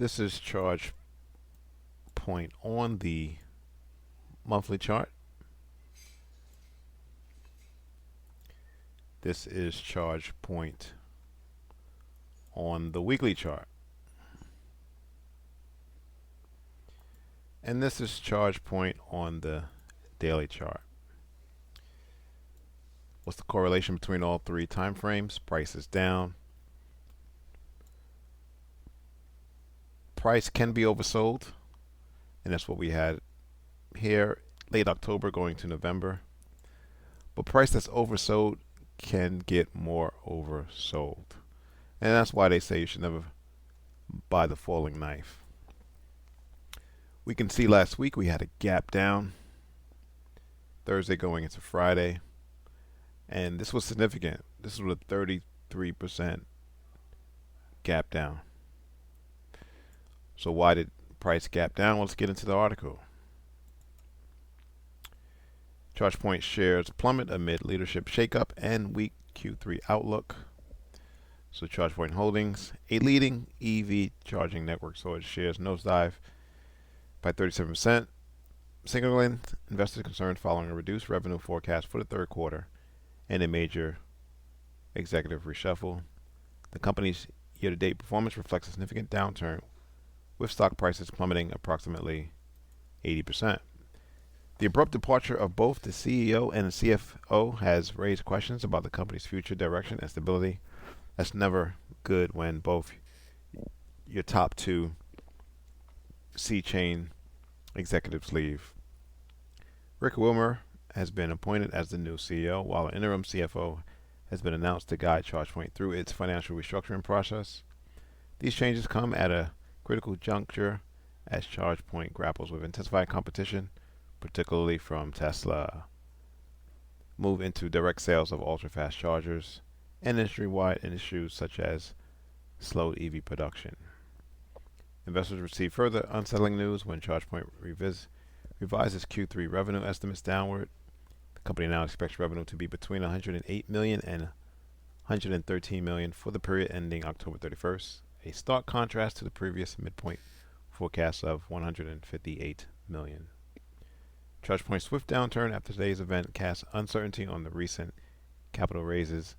This is ChargePoint on the monthly chart. This is ChargePoint on the weekly chart. And this is ChargePoint on the daily chart. What's the correlation between all three time frames? Price is down. Price can be oversold, and that's what we had here, late October going to November. But price that's oversold can get more oversold. And that's why they say you should never buy the falling knife. We can see last week we had a gap down, Thursday going into Friday, and this was significant. This was a 33% gap down. So why did price gap down? Well, let's get into the article. ChargePoint shares plummet amid leadership shakeup and weak Q3 outlook. So ChargePoint Holdings, a leading EV charging network, saw its shares nosedive by 37%, signaling investor concern following a reduced revenue forecast for the third quarter and a major executive reshuffle. The company's year-to-date performance reflects a significant downturn, with stock prices plummeting approximately 80%. The abrupt departure of both the CEO and the CFO has raised questions about the company's future direction and stability. That's never good when both your top two C-chain executives leave. Rick Wilmer has been appointed as the new CEO, while an interim CFO has been announced to guide ChargePoint through its financial restructuring process. These changes come at a critical juncture as ChargePoint grapples with intensified competition, particularly from Tesla, move into direct sales of ultra-fast chargers, and industry-wide issues such as slowed EV production. Investors received further unsettling news when ChargePoint revised its Q3 revenue estimates downward. The company now expects revenue to be between $108 million and $113 million for the period ending October 31st, a stark contrast to the previous midpoint forecast of $158 million. ChargePoint's swift downturn after today's event casts uncertainty on the recent capital raises,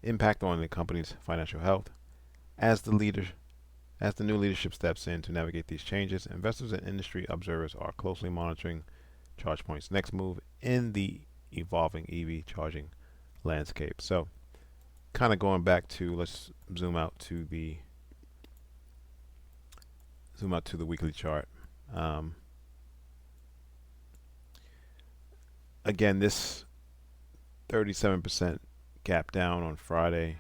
impact on the company's financial health. As the new leadership steps in to navigate these changes, investors and industry observers are closely monitoring ChargePoint's next move in the evolving EV charging landscape. So, kind of going back to, let's zoom out to the weekly chart. Again, this 37% gap down on Friday,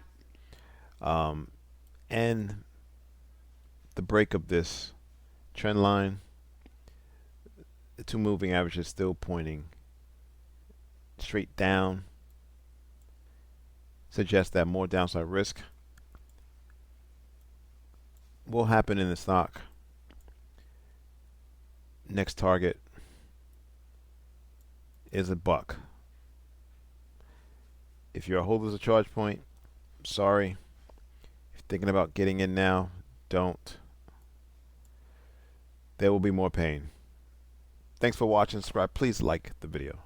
and the break of this trend line, the two moving averages still pointing straight down, suggests that more downside risk will happen in the stock. Next target is $1. If you're a holder of ChargePoint, sorry. If you're thinking about getting in now, don't. There will be more pain. Thanks for watching. Subscribe. Please like the video.